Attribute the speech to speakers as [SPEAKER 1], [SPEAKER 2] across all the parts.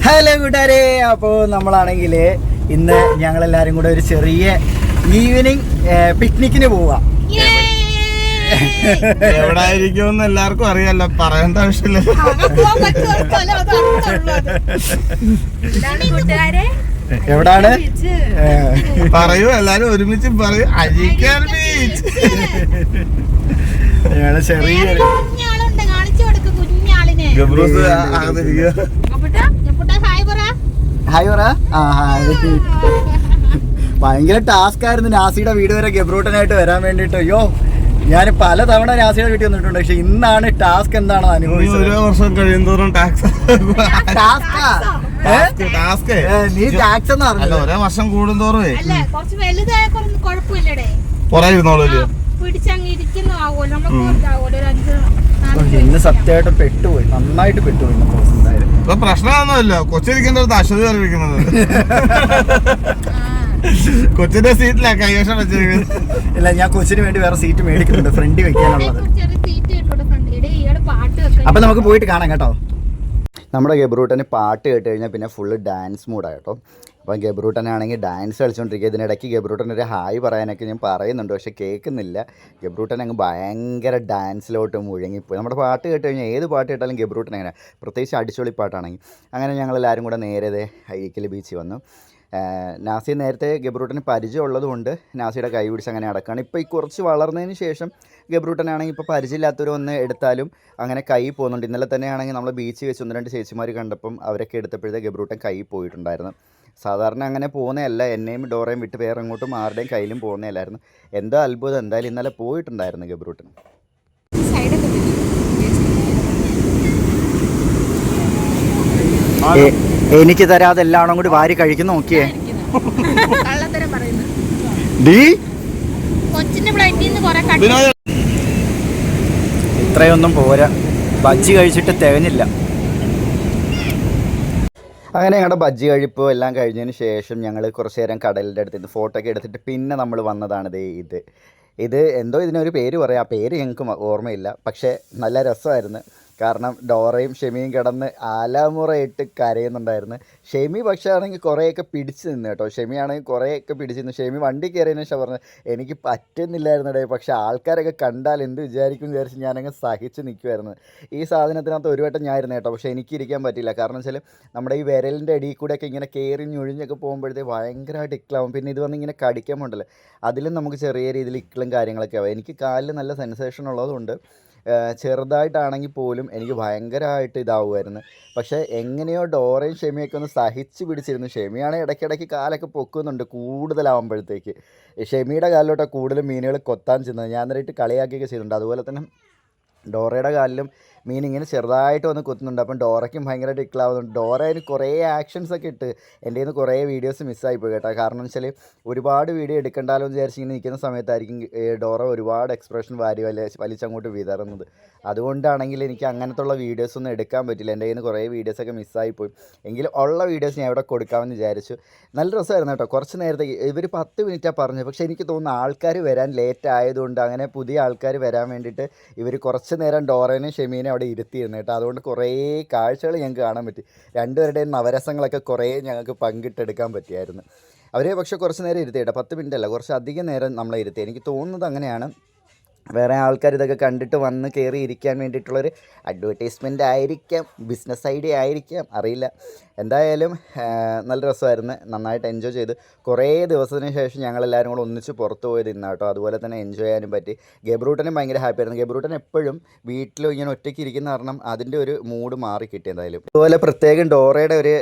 [SPEAKER 1] Hello കൂട്ടുകാരെ, അപ്പോൾ നമ്മളാണെങ്കിൽ ഇന്ന് ഞങ്ങളെല്ലാവരും കൂടെ ഒരു ചെറിയ ഈവനിങ് പിക്നിക്കിന് പോവാം.
[SPEAKER 2] എവിടെ ആയിരിക്കും എല്ലാവർക്കും അറിയാലോ, പറയേണ്ട ആവശ്യമില്ല.
[SPEAKER 1] എവിടാണ്
[SPEAKER 2] പറയൂ, എല്ലാരും ഒരുമിച്ച് പറയൂ. അഴീക്കൽ ബീച്ച്.
[SPEAKER 1] ഞങ്ങള് ചെറിയൊരു ഹായ് പറ. ഭയങ്കര ടാസ്ക് ആയിരുന്നു നാസിയുടെ വീട് വരെ ഗബ്രൂട്ടനായിട്ട് വരാൻ വേണ്ടിട്ട്. അയ്യോ, ഞാൻ പല തവണ നാസിയുടെ വീട്ടിൽ വന്നിട്ടുണ്ട്, പക്ഷെ ഇന്നാണ് ടാസ്ക് എന്താണോ അനുഭവിച്ചത്.
[SPEAKER 2] ഓരോ വർഷം കഴിയുന്തോറും ടാക്സ്
[SPEAKER 1] നീ ടാക്സ് എന്ന് പറഞ്ഞല്ലോ.
[SPEAKER 2] ഓരോ വർഷം കൂടുന്തോറും കൊറേ ഇരുന്നോളൂ.
[SPEAKER 1] ഇന്ന് സത്യമായിട്ട് പെട്ടുപോയി, നന്നായിട്ട് പെട്ടുപോയി.
[SPEAKER 2] ഇപ്പൊ പ്രശ്നമൊന്നുമില്ല, കൊച്ചിരിക്കേണ്ട ഒരു അശ്വതി അറിയിക്കുന്നത്. കൊച്ചിന്റെ സീറ്റിലാ കൈവശം വെച്ചിരിക്കുന്നത്.
[SPEAKER 1] ഇല്ല, ഞാൻ കൊച്ചിന് വേണ്ടി വേറെ സീറ്റ് മേടിക്കുന്നുണ്ട്, ഫ്രണ്ടിൽ വെക്കാനുള്ളത്. അപ്പൊ നമുക്ക് പോയിട്ട് കാണാം കേട്ടോ. നമ്മുടെ ഗബ്രൂട്ടന് പാട്ട് കേട്ട് കഴിഞ്ഞാൽ പിന്നെ ഫുള്ള് ഡാൻസ് മൂഡാണ് കേട്ടോ. അപ്പം ഗബ്രൂട്ടനാണെങ്കിൽ ഡാൻസ് കളിച്ചുകൊണ്ടിരിക്കുക. ഇതിനിടയ്ക്ക് ഗബ്രൂട്ടൻ ഒരു ഹായ് പറയാനൊക്കെ ഞാൻ പറയുന്നുണ്ട്, പക്ഷേ കേൾക്കുന്നില്ല. ഗബ്രൂട്ടൻ അങ്ങ് ഭയങ്കര ഡാൻസിലോട്ട് മുഴുങ്ങിപ്പോയി. നമ്മുടെ പാട്ട് കേട്ട് കഴിഞ്ഞാൽ ഏത് പാട്ട് കേട്ടാലും ഗബ്രൂട്ടൻ അങ്ങനെ, പ്രത്യേകിച്ച് അടിച്ചൊളി പാട്ടാണെങ്കിൽ. അങ്ങനെ ഞങ്ങളെല്ലാവരും കൂടെ നേരെ അഴീക്കൽ ബീച്ചിൽ വന്നു. നാസി നേരത്തെ ഗബ്രൂട്ടന് പരിചയമുള്ളത് കൊണ്ട് നാസിയുടെ കൈ പിടിച്ച് അങ്ങനെ അടക്കുകയാണ്. ഇപ്പോൾ ഈ കുറച്ച് വളർന്നതിന് ശേഷം ഗബ്രൂട്ടനാണെങ്കിൽ ഇപ്പോൾ പരിചയമില്ലാത്തവർ വന്ന് എടുത്താലും അങ്ങനെ കൈ പോകുന്നുണ്ട്. ഇന്നലെ തന്നെയാണെങ്കിൽ നമ്മൾ ബീച്ച് വെച്ച് 1-2 ചേച്ചിമാർ കണ്ടപ്പം അവരൊക്കെ എടുത്തപ്പോഴത്തെ ഗബ്രൂട്ടൻ കൈ പോയിട്ടുണ്ടായിരുന്നു. സാധാരണ അങ്ങനെ പോകുന്നതല്ല, എന്നെയും ഡോറയും വിട്ട് വേറെ അങ്ങോട്ടും ആരുടെയും കയ്യിലും പോകുന്നതല്ലായിരുന്നു. എന്തോ അത്ഭുതം, എന്തായാലും ഇന്നലെ പോയിട്ടുണ്ടായിരുന്നു ഗബ്രൂട്ടൻ. എനിക്ക് തരാതെ എല്ലാവരും കൂടി വാരി കഴിക്കുന്നു. നോക്കിയേ, ഇത്രയൊന്നും പോരാ, ബജ്ജി കഴിച്ചിട്ട് തികഞ്ഞില്ല. അങ്ങനെ ഞങ്ങളുടെ ബജ്ജി കഴിപ്പ് എല്ലാം കഴിഞ്ഞതിന് ശേഷം ഞങ്ങൾ കുറച്ച് നേരം കടലിൻ്റെ അടുത്ത് ഫോട്ടോ ഒക്കെ എടുത്തിട്ട് പിന്നെ നമ്മൾ വന്നതാണിത്. ഇത് എന്തോ ഇതിനൊരു പേര് പറയാം, ആ പേര് ഞങ്ങൾക്ക് ഓർമ്മയില്ല. പക്ഷേ നല്ല രസമായിരുന്നു. കാരണം ഡോറയും ഷെമിയും കിടന്ന് ആലാമുറയിട്ട് കരയുന്നുണ്ടായിരുന്നു. ഷെമി പക്ഷേ ആണെങ്കിൽ കുറേയൊക്കെ പിടിച്ച് നിന്ന് കേട്ടോ. ഷെമി ആണെങ്കിൽ കുറേയൊക്കെ പിടിച്ച് നിന്ന്. ഷെമി വണ്ടി കയറിയതിന് ശേഷം പറഞ്ഞത് എനിക്ക് പറ്റുന്നില്ലായിരുന്നടേ, പക്ഷേ ആൾക്കാരൊക്കെ കണ്ടാൽ എന്ത് വിചാരിക്കും വിചാരിച്ച് ഞാനങ്ങ് സഹിച്ച് നിൽക്കുമായിരുന്നു. ഈ സാധനത്തിനകത്ത് ഒരു വട്ടം ഞാനായിരുന്നു കേട്ടോ, പക്ഷേ എനിക്ക് ഇരിക്കാൻ പറ്റില്ല. കാരണം വെച്ചാൽ നമ്മുടെ ഈ വിരലിൻ്റെ അടിയിൽ കൂടെയൊക്കെ ഇങ്ങനെ കയറി ഞൊഴിഞ്ഞൊക്കെ പോകുമ്പോഴത്തേക്ക് ഭയങ്കരമായിട്ട് ഇക്കളാവും. പിന്നെ ഇത് വന്ന് ഇങ്ങനെ കടിക്കാൻ പോകണ്ടല്ലോ, അതിലും നമുക്ക് ചെറിയ രീതിയിൽ ഇക്കളും കാര്യങ്ങളൊക്കെ ആവും. എനിക്ക് കാലിൽ നല്ല സെൻസേഷൻ ഉള്ളതുകൊണ്ട് ചെറുതായിട്ടാണെങ്കിൽ പോലും എനിക്ക് ഭയങ്കരമായിട്ട് ഇതാവുമായിരുന്നു. പക്ഷേ എങ്ങനെയോ ഡോറയും ഷെമിയൊക്കെ ഒന്ന് സഹിച്ച് പിടിച്ചിരുന്നു. ഷെമിയാണെങ്കിൽ ഇടയ്ക്കിടയ്ക്ക് കാലൊക്കെ പൊക്കുന്നുണ്ട് കൂടുതലാവുമ്പോഴത്തേക്ക്. ഷെമിയുടെ കാലിലോട്ടാണ് കൂടുതലും മീനുകൾ കൊത്താൻ ചെന്നത്. ഞാൻ നേരിട്ട് കളിയാക്കിയൊക്കെ ചെയ്തിട്ടുണ്ട്. അതുപോലെ തന്നെ ഡോറയുടെ കാലിലും മീൻ ഇങ്ങനെ ചെറുതായിട്ട് വന്ന് കുത്തുന്നുണ്ട്. അപ്പം ഡോറയ്ക്കും ഭയങ്കരമായിട്ട് ഇക്കളാവുന്നുണ്ട്. ഡോറ അതിന് കുറേ ആക്ഷൻസൊക്കെ ഇട്ട് എൻ്റെ കയ്യിൽ നിന്ന് കുറേ വീഡിയോസ് മിസ്സായിപ്പോയി കേട്ടോ. കാരണം വെച്ചാൽ ഒരുപാട് വീഡിയോ എടുക്കണ്ടല്ലോ എന്ന് വിചാരിച്ച് ഇങ്ങനെ നിൽക്കുന്ന സമയത്തായിരിക്കും ഡോറ ഒരുപാട് എക്സ്പ്രഷൻ വലിച്ചങ്ങോട്ട് വിതറുന്നത്. അതുകൊണ്ടാണെങ്കിൽ എനിക്ക് അങ്ങനത്തുള്ള വീഡിയോസൊന്നും എടുക്കാൻ പറ്റില്ല. എൻ്റെ കയ്യിൽ നിന്ന് കുറേ വീഡിയോസൊക്കെ മിസ്സായിപ്പോയി. എങ്കിലും ഉള്ള വീഡിയോസ് ഞാൻ ഇവിടെ കൊടുക്കാമെന്ന് വിചാരിച്ചു. നല്ല രസമായിരുന്നു കേട്ടോ. കുറച്ച് നേരത്തേക്ക് ഇവർ 10 മിനിറ്റാണ് പറഞ്ഞത്, പക്ഷേ എനിക്ക് തോന്നുന്നു ആൾക്കാർ വരാൻ ലേറ്റ് ആയതുകൊണ്ട് അങ്ങനെ പുതിയ ആൾക്കാർ വരാൻ വേണ്ടിയിട്ട് ഇവർ കുറച്ച് നേരം ഡോറേനെയും ഷെമീനെയും അവിടെ ഇരുത്തിയിരുന്നു കേട്ടോ. അതുകൊണ്ട് കുറേ കാഴ്ചകൾ ഞങ്ങൾക്ക് കാണാൻ പറ്റി. രണ്ടുപേരുടെയും നവരസങ്ങളൊക്കെ കുറേ ഞങ്ങൾക്ക് പങ്കിട്ടെടുക്കാൻ പറ്റിയായിരുന്നു. അവരെ പക്ഷേ കുറച്ച് നേരം ഇരുത്തി കേട്ടോ, 10 മിനിറ്റ് അല്ല, കുറച്ച് അധികം നേരം നമ്മളെ ഇരുത്തി. എനിക്ക് തോന്നുന്നത് അങ്ങനെയാണ്. വേറെ ആൾക്കാർ ഇതൊക്കെ കണ്ടിട്ട് വന്ന് കയറി ഇരിക്കാൻ വേണ്ടിയിട്ടുള്ളൊരു അഡ്വർടൈസ്മെൻ്റ് ആയിരിക്കാം, ബിസിനസ് ഐഡിയ ആയിരിക്കാം, അറിയില്ല. എന്തായാലും നല്ല രസമായിരുന്നു, നന്നായിട്ട് എൻജോയ് ചെയ്ത്. കുറേ ദിവസത്തിന് ശേഷം ഞങ്ങളെല്ലാവരും കൂടെ ഒന്നിച്ച് പുറത്ത് പോയത് ഇന്നാണ് കേട്ടോ. അതുപോലെ തന്നെ എൻജോയ് ചെയ്യാനും പറ്റി. ഗബ്രൂട്ടനും ഭയങ്കര ഹാപ്പി ആയിരുന്നു. ഗബ്രൂട്ടൻ എപ്പോഴും വീട്ടിലും ഇങ്ങനെ ഒറ്റയ്ക്ക് ഇരിക്കുന്ന കാരണം അതിൻ്റെ ഒരു മൂഡ് മാറി കിട്ടി എന്തായാലും. അതുപോലെ പ്രത്യേകം ഡോറയുടെ ഒരു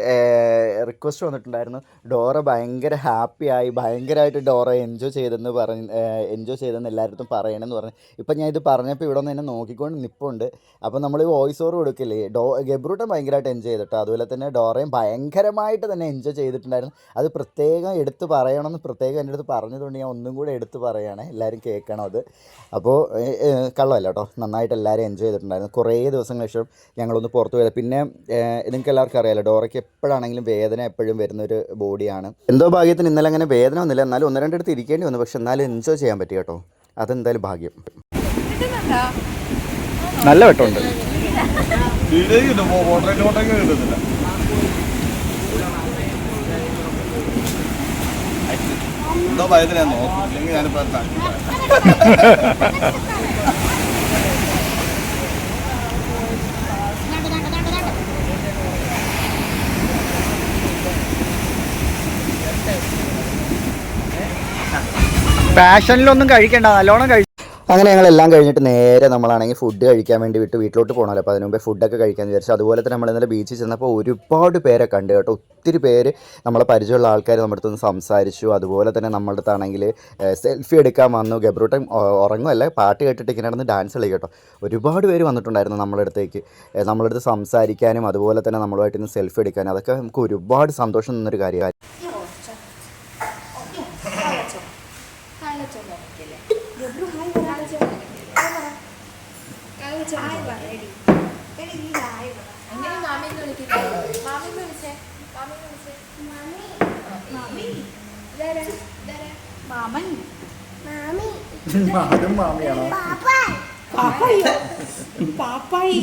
[SPEAKER 1] റിക്വസ്റ്റ് വന്നിട്ടുണ്ടായിരുന്നു. ഡോറ ഭയങ്കര ഹാപ്പിയായി, ഭയങ്കരമായിട്ട് ഡോറ എൻജോയ് ചെയ്തെന്ന് എല്ലായിടത്തും പറയണമെന്ന് പറഞ്ഞു. ഇപ്പം ഞാൻ ഇത് പറഞ്ഞപ്പോൾ ഇവിടെ നിന്ന് എന്നെ നോക്കിക്കൊണ്ട് നിൽപ്പുണ്ട്. അപ്പോൾ നമ്മൾ വോയിസ് ഓവർ കൊടുക്കില്ലേ, ഗബ്രൂട്ടൻ ഭയങ്കരമായിട്ട് എൻജോയ് ചെയ്തിട്ടോ. അതുപോലെ തന്നെ ഡോറയും ഭയങ്കരമായിട്ട് തന്നെ എൻജോയ് ചെയ്തിട്ടുണ്ടായിരുന്നു. അത് പ്രത്യേകം എടുത്ത് പറയണമെന്ന് പ്രത്യേകം എൻ്റെ അടുത്ത് പറഞ്ഞതുകൊണ്ട് ഞാൻ ഒന്നും കൂടെ എടുത്ത് പറയുകയാണ്, എല്ലാവരും കേൾക്കണം അത്. അപ്പോൾ കള്ളമല്ല കേട്ടോ, നന്നായിട്ട് എല്ലാവരും എൻജോയ് ചെയ്തിട്ടുണ്ടായിരുന്നു. കുറേ ദിവസങ്ങൾക്ക് ശേഷം ഞങ്ങളൊന്ന് പുറത്ത് പോയത്. പിന്നെ നിങ്ങൾക്ക് എല്ലാവർക്കും അറിയാമല്ലോ, ഡോറയ്ക്ക് എപ്പോഴാണെങ്കിലും വേദന എപ്പോഴും വരുന്നൊരു ബോഡിയാണ്. എന്തോ ഭാഗ്യത്തിന് ഇന്നലെ അങ്ങനെ വേദന ഒന്നുമില്ല, എന്നാലും 1-2 അടുത്ത് ഇരിക്കേണ്ടി വന്നു. പക്ഷെ എന്നാലും എൻജോയ് ചെയ്യാൻ പറ്റി കേട്ടോ, അതെന്തായാലും ഭാഗ്യം. നല്ല വെട്ടമുണ്ട്.
[SPEAKER 2] ഭയത്തിന് ഞാൻ നോക്കും ഇല്ലെങ്കിൽ ഞാനിപ്പോ
[SPEAKER 1] പാഷനിലൊന്നും കഴിക്കണ്ട, നല്ലോണം കഴിച്ചു. അങ്ങനെ ഞങ്ങളെല്ലാം കഴിഞ്ഞിട്ട് നേരെ നമ്മളാണെങ്കിൽ ഫുഡ് കഴിക്കാൻ വേണ്ടി വീട്ടിലോട്ട് പോകണമല്ലോ. അപ്പോൾ അതിന് മുമ്പേ ഫുഡൊക്കെ കഴിക്കാൻ വിചാരിച്ചു. അതുപോലെ തന്നെ നമ്മൾ ഇന്നലെ ബീച്ചിൽ ചെന്നപ്പോൾ ഒരുപാട് പേരെ കണ്ടു കേട്ടോ. ഒത്തിരി പേര് നമ്മളെ പരിചയമുള്ള ആൾക്കാർ നമ്മുടെ അടുത്ത് നിന്ന് സംസാരിച്ചു. അതുപോലെ തന്നെ നമ്മുടെ അടുത്താണെങ്കിൽ സെൽഫി എടുക്കാൻ വന്നു. ഗബ്രൂട്ടൻ ഉറങ്ങുമല്ല, പാട്ട് കേട്ടിട്ട് ഇങ്ങനെ നടന്ന് ഡാൻസ് കളി കേട്ടോ. ഒരുപാട് പേര് വന്നിട്ടുണ്ടായിരുന്നു നമ്മുടെ അടുത്തേക്ക്, നമ്മുടെ അടുത്ത് സംസാരിക്കാനും അതുപോലെ തന്നെ നമ്മളുമായിട്ട് ഇന്ന് സെൽഫി എടുക്കാനും. അതൊക്കെ നമുക്ക് ഒരുപാട് സന്തോഷം തന്നൊരു കാര്യമാണ്.
[SPEAKER 3] പാപ്പായി